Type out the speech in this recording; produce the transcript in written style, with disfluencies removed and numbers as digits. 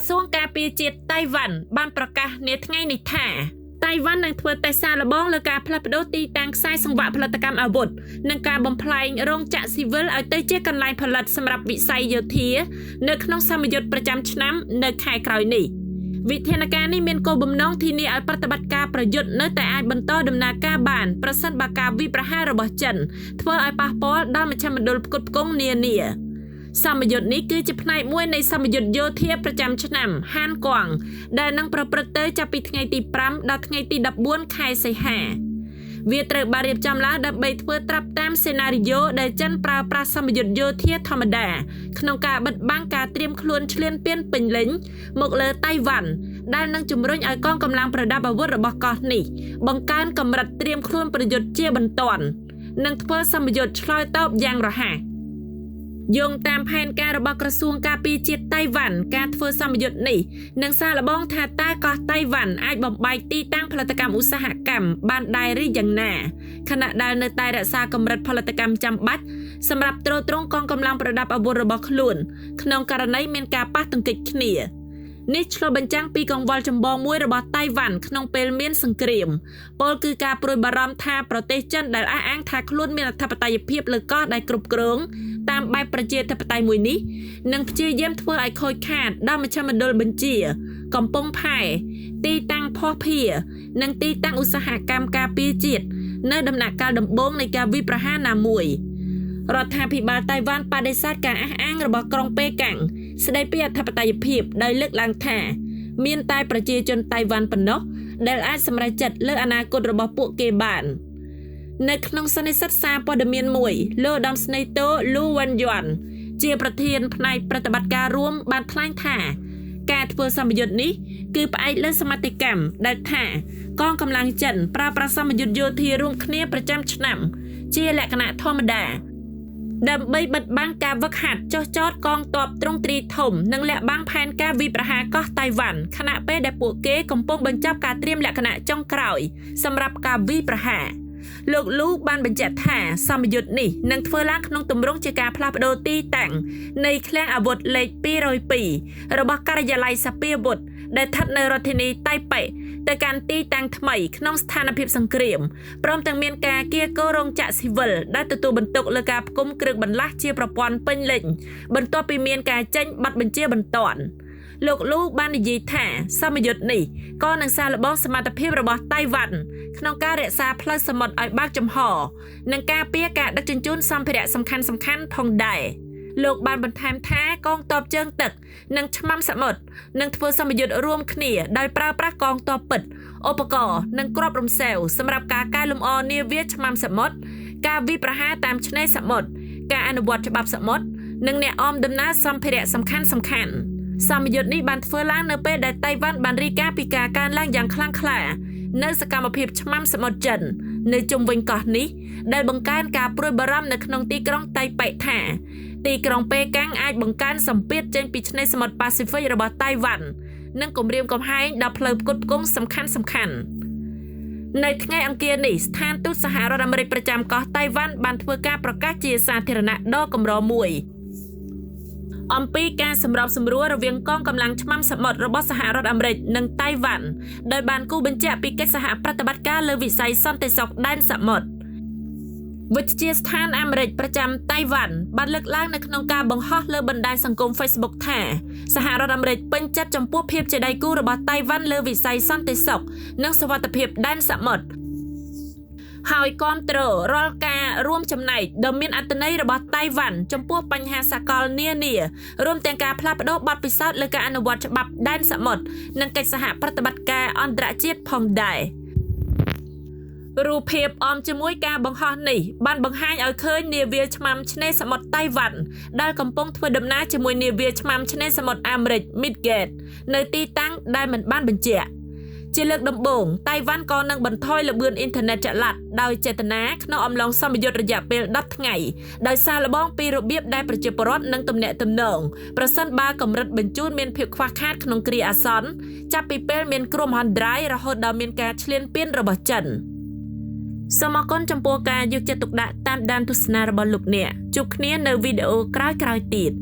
សួងការពារជាតិតៃវ៉ាន់បានប្រកាសនាថ្ងៃនេះថាតៃវ៉ាន់នឹងធ្វើតេស្តសាកល្បងលើការផ្លាស់ប្ដូរទីតាំងខ្សែសង្វាក់ផលិតកម្មអាវុធនិងការបំផ្លាញរោងចក្រស៊ីវិលឲ្យទៅជាកន្លែងផលិតសម្រាប់វិស័យយោធានៅក្នុងសមយុទ្ធប្រចាំឆ្នាំនៅខែក្រោយនេះវិធានការនេះមានគោលបំណងធានាឲ្យប្រតិបត្តិការប្រយុទ្ធនៅតែអាចបន្តដំណើរការបានប្រសិនបើការវាយប្រហាររបស់ចិនធ្វើឲ្យប៉ះពាល់ដល់មជ្ឈមណ្ឌលផ្គត់ផ្គង់នានាសមយុទ្ធនេះគឺជាផ្នែកមួយនៃសមយុទ្ធយោធាប្រចាំឆ្នាំហានកងដែលនឹងប្រព្រឹត្តទៅចាប់ពីថ្ងៃទី5ដល់ថ្ងៃទី14ខែសីហាវាត្រូវបានរៀបចំឡើងដើម្បីធ្វើត្រាប់តាមសេណារីយ៉ូដែលចិនប្រើប្រាស់សមយុទ្ធយោធាធម្មតាក្នុងការបិទបាំងការត្រៀមខ្លួនឈ្លានពានពេញលេញមកលើតៃវ៉ាន់ដែលនឹងជំរុញឲ្យកងកម្លាំងប្រដាប់អាវុធរបស់កោះនេះបង្កើនកម្រិតត្រៀមខ្លួនប្រយុទ្ធជាបន្ទាន់និងធ្វើសមយុទ្ធឆ្លើយតបយ៉ាងរហ័សយោងតាមផែនការរបស់ក្រសួងការពារជាតិតៃវ៉ាន់ការធ្វើសមយុទ្ធនេះនឹងសាកល្បងថាតើកោះតៃវ៉ាន់អាចបំបែកទីតាំងផលិតកម្មឧស្សាហកម្មបានដែរឬយ៉ាងណាខណៈដែលនៅតែរក្សាកម្រិតផលិតកម្មចាំបាច់សម្រាប់ទ្រទ្រង់កងកម្លាំងប្រដាប់អាវុធរបស់ខ្លួនក្នុងករណីមានការប៉ះទង្គិចគ្នានេះឆ្លុះបញ្ចាំងពីកង្វល់ចម្បងមួយរបស់តៃវ៉ាន់ក្នុងពេលមានសង្គ្រាមពោលគឺការព្រួយបារម្ភថាប្រទេសចិនដែលអះអាងថាខ្លួនមានអធិបតេយ្យភាពលើកោះដែលគ្រប់គ្រងតាមបែបប្រជាធិបតេយ្យមួយនេះនឹងព្យាយាមធ្វើឲ្យខូចខាតដល់មជ្ឈមណ្ឌលបញ្ជាកំពង់ផែទីតាំងភស្តុភារនិងទីតាំងឧស្សាហកម្មការពារជាតិនៅដំណាក់កាលដំបូងនៃការវាយប្រហារណាមួយរដ្ឋាភិបាលតៃវ៉ាន់បដិសេធការអះអាងរបស់ក្រុងប៉េកាំងស្ដីពីអធិបតេយ្យភាពដោយលើកឡើងថាមានតែប្រជាជនតៃវ៉ាន់ប៉ុណ្ណោះដែលអាចសម្រេចចិត្តលើអនាគតរបស់ពួកគេបាននៅក្នុងសន្និសីទសារព័ត៌មានមួយលោកឧត្តមស្នេហ៍តូលូវ៉ាន់យន់ជាប្រធានផ្នែកប្រតិបត្តិការរួមបានថ្លែងថាការធ្វើសម្ពយុទ្ធនេះគឺផ្អែកលើសមត្ថកម្មដែលថាកងកម្លាំងចិនប្រើប្រាស់សម្ពយុទ្ធយោធារួមគ្នាប្រចាំឆ្នាំជាលក្ខណៈធម្មតាដើម្បីបិទបាំងការវឹកហាត់ចុះចតកងទ័ពទ្រង់ទ្រាយធំនិងលាក់បាំងផែនការវាយប្រហារកោះតៃវ៉ាន់ខណៈពេលដែលពួកគេកំពុងបញ្ចប់ការត្រៀមលក្ខណៈចុងក្រោយសម្រាប់ការវាយប្រហារលោកលូបានបញ្ជាក់ថាសម្ពយុទ្ធនេះនឹងធ្វើឡើងក្នុងទម្រង់ជាការផ្លាស់ប្ដូរទីតាំងនៃឃ្លាំងអាវុធលេខ202របស់ការិយាល័យសពាវុធដែលស្ថិតនៅរដ្ឋធានីតៃប៉េទៅកាន់ទីតាំងថ្មីក្នុងស្ថានភាពសង្គ្រាមព្រមទាំងមានការគៀកោរោងចក្រស៊ីវិលដែលទទួលបន្ទុកលើការផ្គុំគ្រឿងបន្លាស់ជាប្រព័ន្ធពេញលេញបន្ទាប់ពីមានការចេញប័ណ្ណបញ្ជាបន្ទាន់លោកលូបាននិយាយថាសមយុទ្ធនេះក៏នឹងសាកល្បងសមត្ថភាពរបស់តៃវ៉ាន់ក្នុងការរក្សាផ្លូវសមុទ្រឲ្យបើកចំហនិងការពារការដឹកជញ្ជូនសម្ភារៈសំខាន់ៗផងដែរលោកបានបន្ថែមថាកងទ័ពជើងទឹកនិងឆ្មាំសមុទ្រនឹងធ្វើសមយុទ្ធរួមគ្នាដោយប្រើប្រាស់កងទ័ពពិតឧបករណ៍និងគ្រាប់រំសេវសម្រាប់ការកែលម្អនាវាឆ្មាំសមុទ្រការវាយប្រហារតាមឆ្នេរសមុទ្រការអនុវត្តច្បាប់សមុទ្រនិងអ្នកអមដំណើរសម្ភារៈសំខាន់ៗសមយុទ្ធនេះបានធ្វើឡើងនៅពេលដែលតៃវ៉ាន់បានរាយការណ៍ពីការកើនឡើងយ៉ាងខ្លាំងក្លានៅសកម្មភាពឆ្មាំសមុទ្រចិននៅជុំវិញកោះនេះដែលបង្កើនការព្រួយបារម្ភនៅក្នុងទីក្រុងតៃប៉េថាទីក្រុងប៉េកាំងអាចបង្កើនសម្ពាធចេញពីឆ្នេរសមុទ្រប៉ាស៊ីហ្វិករបស់តៃវ៉ាន់និងគំរាមកំហែងដល់ផ្លូវផ្គត់ផ្គង់សំខាន់ៗនៅថ្ងៃអង្គារនេះស្ថានទូតសហរដ្ឋអាមេរិកប្រចាំកោះតៃវ៉ាន់បានធ្វើការប្រកាសជាសាធារណៈដ៏កម្រមួយអំពីការសម្របសម្រួលរវាងកងកម្លាំងឆ្មាំសមុទ្ររបស់សហរដ្ឋអាមេរិកនិងតៃវ៉ាន់ដោយបានគូបញ្ជាក់ពីកិច្ចសហប្រតិបត្តិការលើវិស័យសន្តិសុខដែនសមុទ្រវិទ្យាស្ថានអាមេរិកប្រចាំតៃវ៉ាន់បានលើកឡើងនៅក្នុងការបង្ហោះលើបណ្ដាញសង្គម Facebook ថាសហរដ្ឋអាមេរិកពេញចិត្តចំពោះភាពជាដៃគូរបស់តៃវ៉ាន់លើវិស័យសន្តិសុខនិងសុវត្ថិភាពដែនសមុទ្រហើយគាំទ្ររាល់ការរួមចំណែកដ៏មានអត្ថន័យរបស់តៃវ៉ាន់ចំពោះបញ្ហាសកលនានារួមទាំងការផ្លាស់ប្ដូរបទពិសោធន៍លើការអនុវត្តច្បាប់ដែនសមុទ្រនិងកិច្ចសហប្រតិបត្តិការអន្តរជាតិផងដែររូបភាពអមជាមួយការបង្ហោះនេះបានបង្ហាញឲ្យឃើញនាវាឆ្មាំឆ្នេរសមុទ្រតៃវ៉ាន់ដែលកំពុងធ្វើដំណើរជាមួយនាវាឆ្មាំឆ្នេរសមុទ្រអាមេរិក Midgate នៅទីតាំងដែលមិនបានបញ្ជាក់ជាលើកដំបូងតៃវ៉ាន់ក៏នឹងបន្ថយល្បឿនអ៊ីនធឺណិតចល័តដោយចេតនាក្នុងអំឡុងសម្ពយុទ្ធរយៈពេល10ថ្ងៃដោយសារល្បងពីរបៀបដែលប្រជាពលរដ្ឋនឹងទំនាក់ទំនងប្រសិនបើកម្រិតបញ្ជូនមានភាពខ្វះខាតក្នុងគ្រាអាសន្នចាប់ពីពេលមានគ្រោះមហន្តរាយរហូតដល់មានការឈ្លានពានរបស់ចិនសូមអរគុណចំពោះការយកចិត្តទុកដាក់តាមដានទស្សនារបស់លោកអ្នកជួបគ្នានៅវីដេអូក្រោយៗទៀត